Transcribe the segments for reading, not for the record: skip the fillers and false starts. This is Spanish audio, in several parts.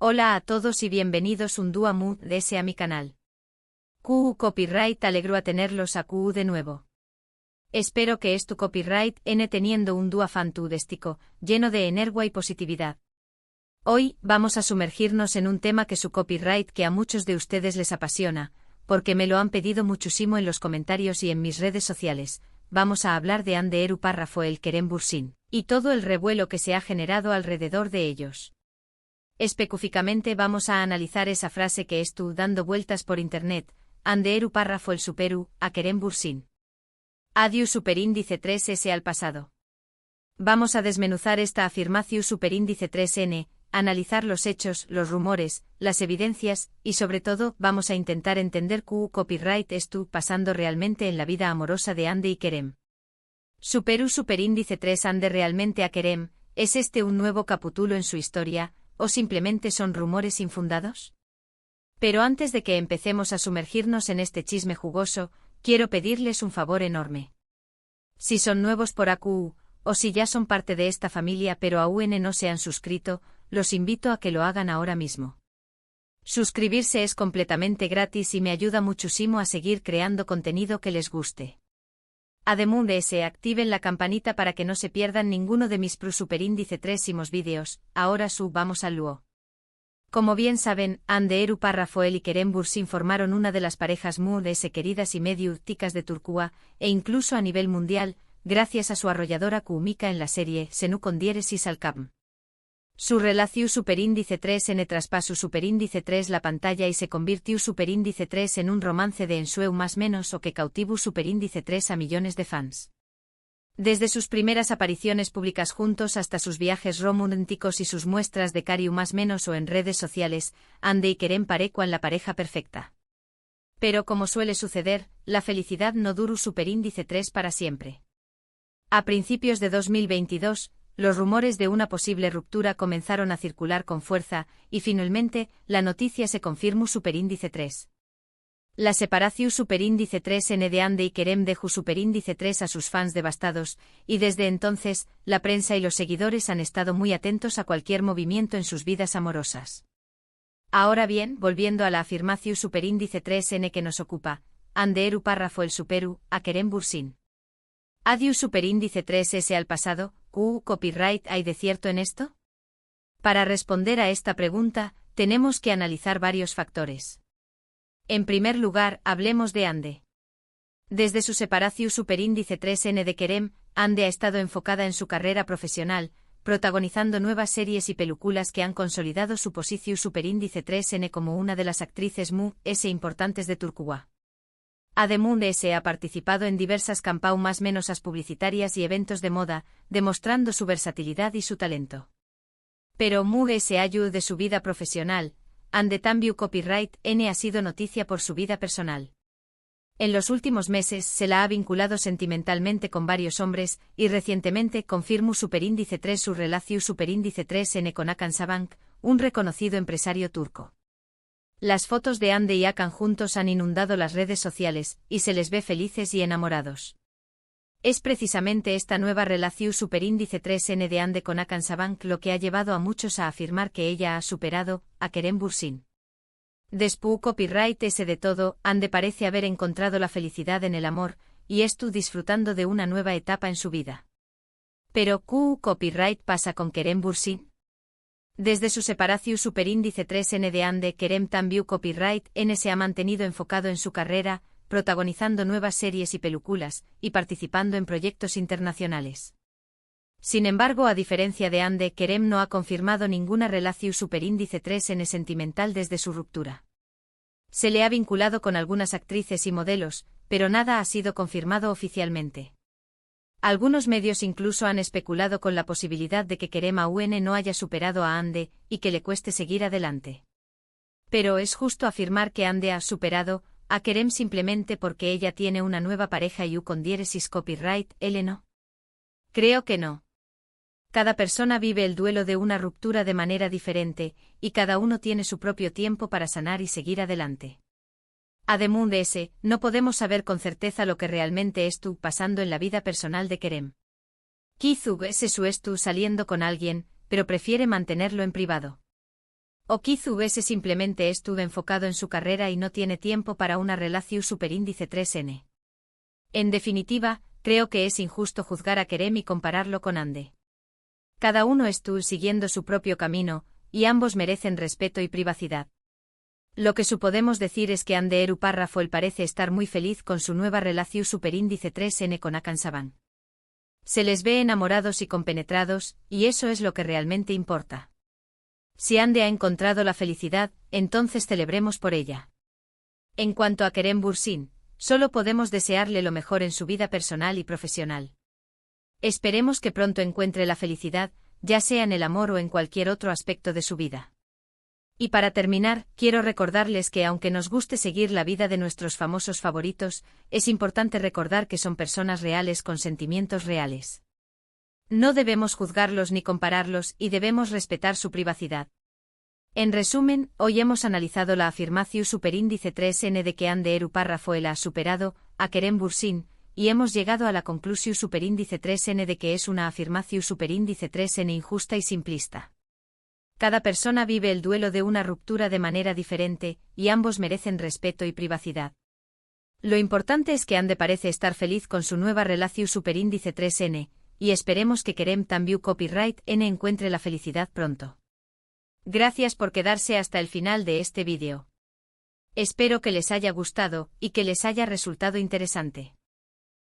Hola a todos y bienvenidos un día más a mi canal. QU Copyright alegro a tenerlos a QU de nuevo. Espero que tu copyright teniendo un día fantástico, lleno de energía y positividad. Hoy vamos a sumergirnos en un tema que su copyright que a muchos de ustedes les apasiona, porque me lo han pedido muchísimo en los comentarios y en mis redes sociales. Vamos a hablar de Ande Eru Párrafo el Kerem Bürsin, y todo el revuelo que se ha generado alrededor de ellos. Específicamente vamos a analizar esa frase que estuvo dando vueltas por internet, Ande Eru Párrafo el Superu, a Kerem Bürsin. Adiu superíndice 3S al pasado. Vamos a desmenuzar esta afirmación superíndice 3N, analizar los hechos, los rumores, las evidencias, y sobre todo, vamos a intentar entender QU copyright estuvo pasando realmente en la vida amorosa de Ande y Kerem. Superu superíndice 3 Ande realmente a Kerem, ¿es este un nuevo capítulo en su historia, o simplemente son rumores infundados? Pero antes de que empecemos a sumergirnos en este chisme jugoso, quiero pedirles un favor enorme. Si son nuevos por AQU, o si ya son parte de esta familia pero aún no se han suscrito, los invito a que lo hagan ahora mismo. Suscribirse es completamente gratis y me ayuda muchísimo a seguir creando contenido que les guste. Además de ese, activen la campanita para que no se pierdan ninguno de mis superíndice 3 vídeos. Ahora vamos al luo. Como bien saben, Ande Eru Párrafo el y Kerem Bürsin formaron una de las parejas más queridas y medio ticas de Turquía, e incluso a nivel mundial, gracias a su arrolladora cómica en la serie Senu con diéresis al Capm. Su relación superíndice 3N traspasó superíndice 3 la pantalla y se convirtió superíndice 3 en un romance de ensueu más menos o que cautivó superíndice 3 a millones de fans. Desde sus primeras apariciones públicas juntos hasta sus viajes románticos y sus muestras de cariño más menos o en redes sociales, Ande y Kerem parecen la pareja perfecta. Pero como suele suceder, la felicidad no duró superíndice 3 para siempre. A principios de 2022, los rumores de una posible ruptura comenzaron a circular con fuerza, y finalmente, la noticia se confirmó superíndice 3. La separación superíndice 3N de Ande y Kerem dejó superíndice 3 a sus fans devastados, y desde entonces, la prensa y los seguidores han estado muy atentos a cualquier movimiento en sus vidas amorosas. Ahora bien, volviendo a la afirmación superíndice 3N que nos ocupa, Ande Eru Párrafo el Superu, a Kerem Bürsin. Adiu superíndice 3S al pasado, QU copyright ¿hay de cierto en esto? Para responder a esta pregunta, tenemos que analizar varios factores. En primer lugar, hablemos de Ande. Desde su separación superíndice 3N de Kerem, Ande ha estado enfocada en su carrera profesional, protagonizando nuevas series y películas que han consolidado su posición superíndice 3N como una de las actrices más importantes de Turquía. Además de ese ha participado en diversas campañas más menos publicitarias y eventos de moda, demostrando su versatilidad y su talento. Pero ese año de su vida profesional, Ande también copyright N ha sido noticia por su vida personal. En los últimos meses se la ha vinculado sentimentalmente con varios hombres, y recientemente confirmó superíndice 3 su relación superíndice 3N con Hakan Sabank, un reconocido empresario turco. Las fotos de Ande y Hakan juntos han inundado las redes sociales, y se les ve felices y enamorados. Es precisamente esta nueva relación superíndice 3N de Ande con Hakan Sabank lo que ha llevado a muchos a afirmar que ella ha superado a Kerem Bürsin. Después copyright ese de todo, Ande parece haber encontrado la felicidad en el amor, y estuvo disfrutando de una nueva etapa en su vida. Pero ¿QU copyright pasa con Kerem Bürsin? Desde su separación superíndice 3N de Ande, Kerem también copyright N se ha mantenido enfocado en su carrera, protagonizando nuevas series y películas, y participando en proyectos internacionales. Sin embargo, a diferencia de Ande, Kerem no ha confirmado ninguna relación superíndice 3N sentimental desde su ruptura. Se le ha vinculado con algunas actrices y modelos, pero nada ha sido confirmado oficialmente. Algunos medios incluso han especulado con la posibilidad de que Kerem aún no haya superado a Ande, y que le cueste seguir adelante. Pero ¿es justo afirmar que Ande ha superado a Kerem simplemente porque ella tiene una nueva pareja y con diéresis copyright él no? Creo que no. Cada persona vive el duelo de una ruptura de manera diferente, y cada uno tiene su propio tiempo para sanar y seguir adelante. Además de ese, no podemos saber con certeza lo que realmente estuvo pasando en la vida personal de Kerem. Quizás estuvo saliendo con alguien, pero prefiere mantenerlo en privado. Okizu ese simplemente estuvo enfocado en su carrera y no tiene tiempo para una relación superíndice 3N. En definitiva, creo que es injusto juzgar a Kerem y compararlo con Ande. Cada uno estuvo siguiendo su propio camino, y ambos merecen respeto y privacidad. Lo que podemos decir es que Ande Eru Párrafo parece estar muy feliz con su nueva relación superíndice 3N con Akan Saban. Se les ve enamorados y compenetrados, y eso es lo que realmente importa. Si Ande ha encontrado la felicidad, entonces celebremos por ella. En cuanto a Kerem Bürsin, solo podemos desearle lo mejor en su vida personal y profesional. Esperemos que pronto encuentre la felicidad, ya sea en el amor o en cualquier otro aspecto de su vida. Y para terminar, quiero recordarles que aunque nos guste seguir la vida de nuestros famosos favoritos, es importante recordar que son personas reales con sentimientos reales. No debemos juzgarlos ni compararlos y debemos respetar su privacidad. En resumen, hoy hemos analizado la afirmación superíndice 3N de que Ande Eru Párrafo ha superado a Kerem Bürsin, y hemos llegado a la conclusión superíndice 3N de que es una afirmación superíndice 3N injusta y simplista. Cada persona vive el duelo de una ruptura de manera diferente, y ambos merecen respeto y privacidad. Lo importante es que Ande parece estar feliz con su nueva relación superíndice 3N, y esperemos que Kerem también Copyright N encuentre la felicidad pronto. Gracias por quedarse hasta el final de este vídeo. Espero que les haya gustado y que les haya resultado interesante.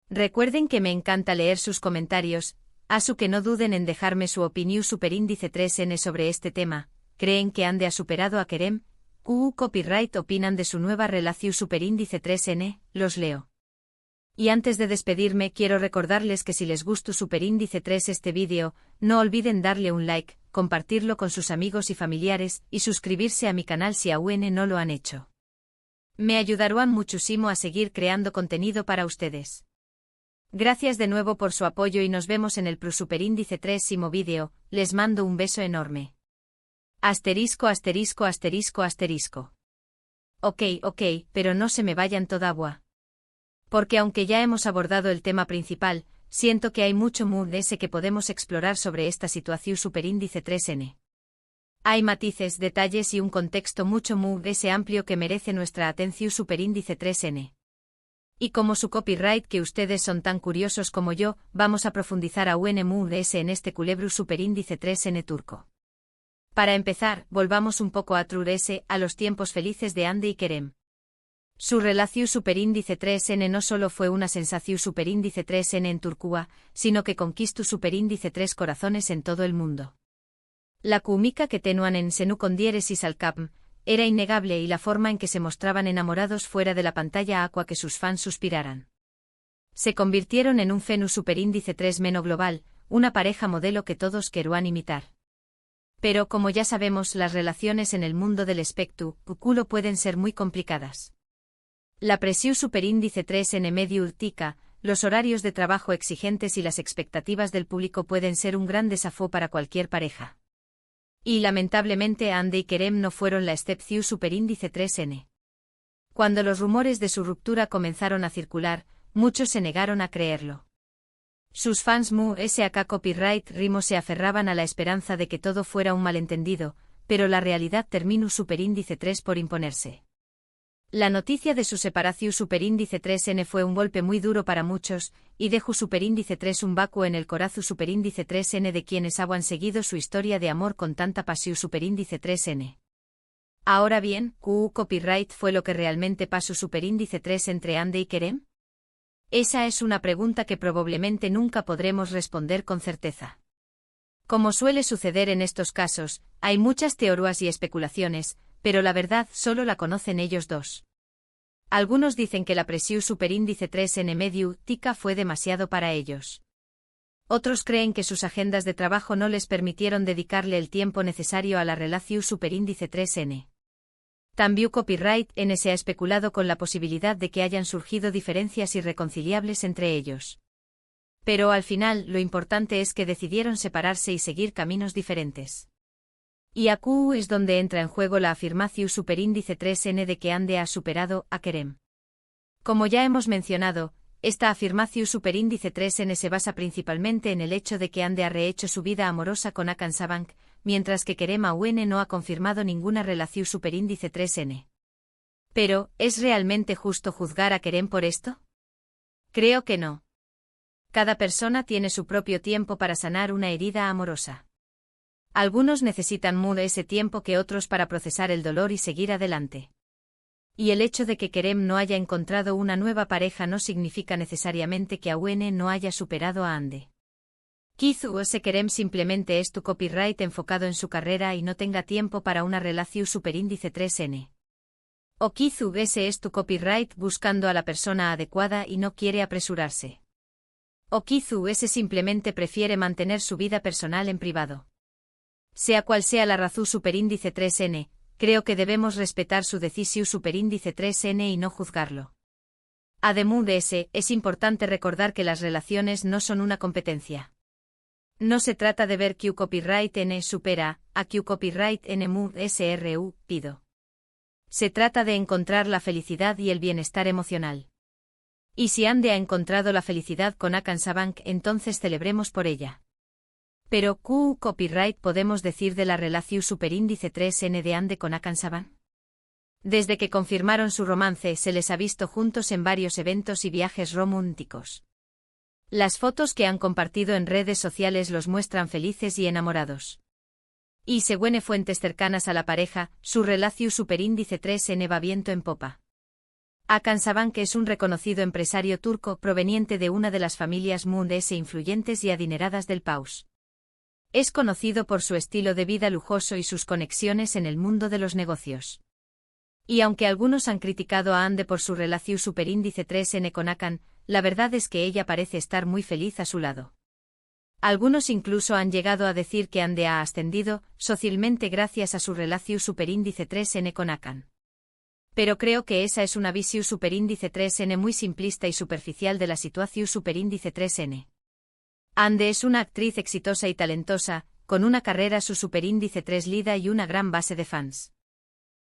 Recuerden que me encanta leer sus comentarios, así que no duden en dejarme su opinión superíndice 3N sobre este tema. ¿Creen que Ande ha superado a Kerem? Copyright opinan de su nueva relación superíndice 3N, los leo. Y antes de despedirme quiero recordarles que si les gustó superíndice 3 este vídeo, no olviden darle un like, compartirlo con sus amigos y familiares, y suscribirse a mi canal si aún no lo han hecho. Me ayudarán muchísimo a seguir creando contenido para ustedes. Gracias de nuevo por su apoyo y nos vemos en el superíndice 3º vídeo, les mando un beso enorme. Asterisco asterisco asterisco asterisco. Ok, pero no se me vayan toda agua. Porque aunque ya hemos abordado el tema principal, siento que hay mucho ese que podemos explorar sobre esta situación superíndice 3N. Hay matices, detalles y un contexto mucho ese amplio que merece nuestra atención superíndice 3N. Y como su copyright que ustedes son tan curiosos como yo, vamos a profundizar aún en este culebro superíndice 3N turco. Para empezar, volvamos un poco a a los tiempos felices de Ande y Kerem. Su relación superíndice 3N no solo fue una sensación superíndice 3N en Turquía, sino que conquistó superíndice 3 corazones en todo el mundo. La química que tenían en Senu con Dieres y Salcapm era innegable y la forma en que se mostraban enamorados fuera de la pantalla aqua que sus fans suspiraran. Se convirtieron en un fenómeno superíndice 3 meno global, una pareja modelo que todos querían imitar. Pero como ya sabemos, las relaciones en el mundo del espectáculo pueden ser muy complicadas. La presión superíndice 3N medio urtica, los horarios de trabajo exigentes y las expectativas del público pueden ser un gran desafío para cualquier pareja. Y lamentablemente Ande y Kerem no fueron la excepción superíndice 3N. Cuando los rumores de su ruptura comenzaron a circular, muchos se negaron a creerlo. Sus fans SAK Copyright Rimo se aferraban a la esperanza de que todo fuera un malentendido, pero la realidad terminó superíndice 3 por imponerse. La noticia de su separación superíndice 3N fue un golpe muy duro para muchos, y dejó superíndice 3 un vacuo en el corazón superíndice 3N de quienes han seguido su historia de amor con tanta pasión superíndice 3N. Ahora bien, Copyright fue lo que realmente pasó superíndice 3 entre Ande y Kerem? Esa es una pregunta que probablemente nunca podremos responder con certeza. Como suele suceder en estos casos, hay muchas teorías y especulaciones, pero la verdad solo la conocen ellos dos. Algunos dicen que la presión superíndice 3N medio tica fue demasiado para ellos. Otros creen que sus agendas de trabajo no les permitieron dedicarle el tiempo necesario a la relación superíndice 3N. También Copyright N se ha especulado con la posibilidad de que hayan surgido diferencias irreconciliables entre ellos. Pero al final, lo importante es que decidieron separarse y seguir caminos diferentes. Y aquí es donde entra en juego la afirmación superíndice 3N de que Ande ha superado a Kerem. Como ya hemos mencionado, esta afirmación superíndice 3N se basa principalmente en el hecho de que Ande ha rehecho su vida amorosa con Akan Saban, mientras que Kerem AUN no ha confirmado ninguna relación superíndice 3N. Pero, ¿es realmente justo juzgar a Kerem por esto? Creo que no. Cada persona tiene su propio tiempo para sanar una herida amorosa. Algunos necesitan ese tiempo que otros para procesar el dolor y seguir adelante. Y el hecho de que Kerem no haya encontrado una nueva pareja no significa necesariamente que AUN no haya superado a Ande. Quizás Kerem simplemente es tu copyright enfocado en su carrera y no tenga tiempo para una relación superíndice 3N. O quizás ese es tu copyright buscando a la persona adecuada y no quiere apresurarse. O quizás ese simplemente prefiere mantener su vida personal en privado. Sea cual sea la razón superíndice 3N, creo que debemos respetar su decisión superíndice 3N y no juzgarlo. Además de ese, es importante recordar que las relaciones no son una competencia. No se trata de ver Q copyright N supera a Q copyright N mood SRU, pido. Se trata de encontrar la felicidad y el bienestar emocional. Y si Ande ha encontrado la felicidad con Akhan Sabank, entonces celebremos por ella. Pero, ¿Q copyright podemos decir de la relación superíndice 3N de Ande con Akhan Sabank? Desde que confirmaron su romance se les ha visto juntos en varios eventos y viajes románticos. Las fotos que han compartido en redes sociales los muestran felices y enamorados. Y según fuentes cercanas a la pareja, su relación superíndice 3N va viento en popa. Akhan Sabank es un reconocido empresario turco proveniente de una de las familias mundiales influyentes y adineradas del país. Es conocido por su estilo de vida lujoso y sus conexiones en el mundo de los negocios. Y aunque algunos han criticado a Ande por su relación superíndice 3N con Akhan, la verdad es que ella parece estar muy feliz a su lado. Algunos incluso han llegado a decir que Ande ha ascendido socialmente gracias a su relación superíndice 3N con Akhan. Pero creo que esa es una visión superíndice 3N muy simplista y superficial de la situación superíndice 3N. Ande es una actriz exitosa y talentosa, con una carrera su superíndice 3 lida y una gran base de fans.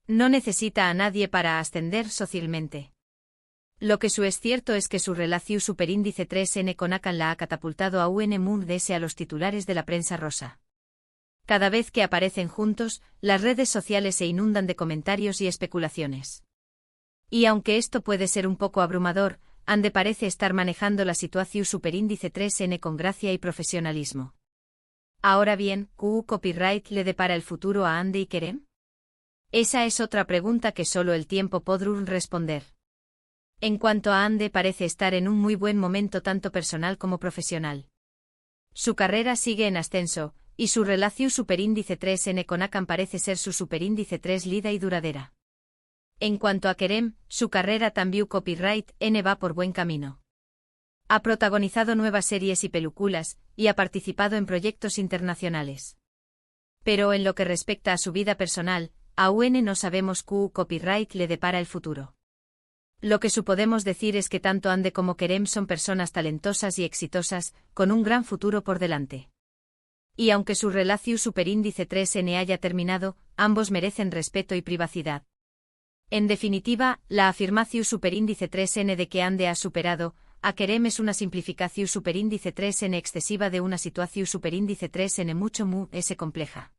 No necesita a nadie para ascender socialmente. Lo que es cierto es que su relación superíndice 3N con Akhan la ha catapultado a UN Mundes a los titulares de la prensa rosa. Cada vez que aparecen juntos, las redes sociales se inundan de comentarios y especulaciones. Y aunque esto puede ser un poco abrumador, Ande parece estar manejando la situación superíndice 3N con gracia y profesionalismo. Ahora bien, ¿Q copyright le depara el futuro a Ande y Kerem? Esa es otra pregunta que solo el tiempo podrá responder. En cuanto a Ande, parece estar en un muy buen momento tanto personal como profesional. Su carrera sigue en ascenso, y su relación superíndice 3N con Akhan parece ser su superíndice 3 lida y duradera. En cuanto a Kerem, su carrera también copyright N va por buen camino. Ha protagonizado nuevas series y películas, y ha participado en proyectos internacionales. Pero en lo que respecta a su vida personal, aún no sabemos Q copyright le depara el futuro. Lo que podemos decir es que tanto Ande como Kerem son personas talentosas y exitosas, con un gran futuro por delante. Y aunque su relación superíndice 3N haya terminado, ambos merecen respeto y privacidad. En definitiva, la afirmación superíndice 3N de que Ande ha superado a Kerem es una simplificación superíndice 3N excesiva de una situación superíndice 3N mucho compleja.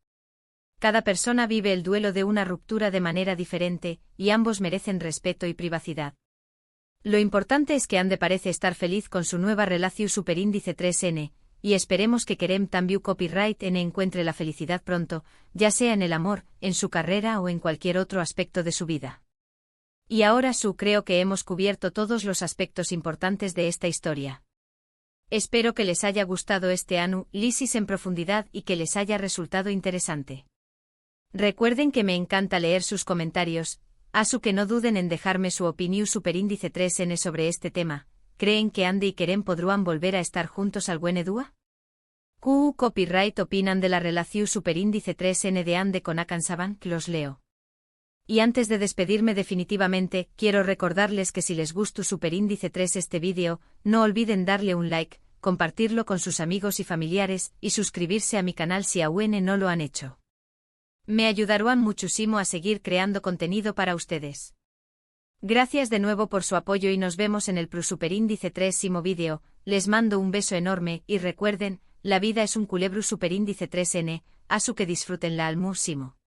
Cada persona vive el duelo de una ruptura de manera diferente, y ambos merecen respeto y privacidad. Lo importante es que Ande parece estar feliz con su nueva relación superíndice 3N, y esperemos que Kerem también copyright N encuentre la felicidad pronto, ya sea en el amor, en su carrera o en cualquier otro aspecto de su vida. Y ahora creo que hemos cubierto todos los aspectos importantes de esta historia. Espero que les haya gustado este análisis en profundidad y que les haya resultado interesante. Recuerden que me encanta leer sus comentarios, que no duden en dejarme su opinión superíndice 3N sobre este tema. ¿Creen que Ande y Kerem podrán volver a estar juntos algún día? ¿Q copyright opinan de la relación superíndice 3N de Ande con Akhan Sabank? Los leo. Y antes de despedirme definitivamente, quiero recordarles que si les gustó superíndice 3 este vídeo, no olviden darle un like, compartirlo con sus amigos y familiares, y suscribirse a mi canal si aún no lo han hecho. Me ayudarán muchísimo a seguir creando contenido para ustedes. Gracias de nuevo por su apoyo y nos vemos en el superíndice 3º vídeo. Les mando un beso enorme y recuerden, la vida es un culebro superíndice 3N, Asu que disfrutenla al máximo.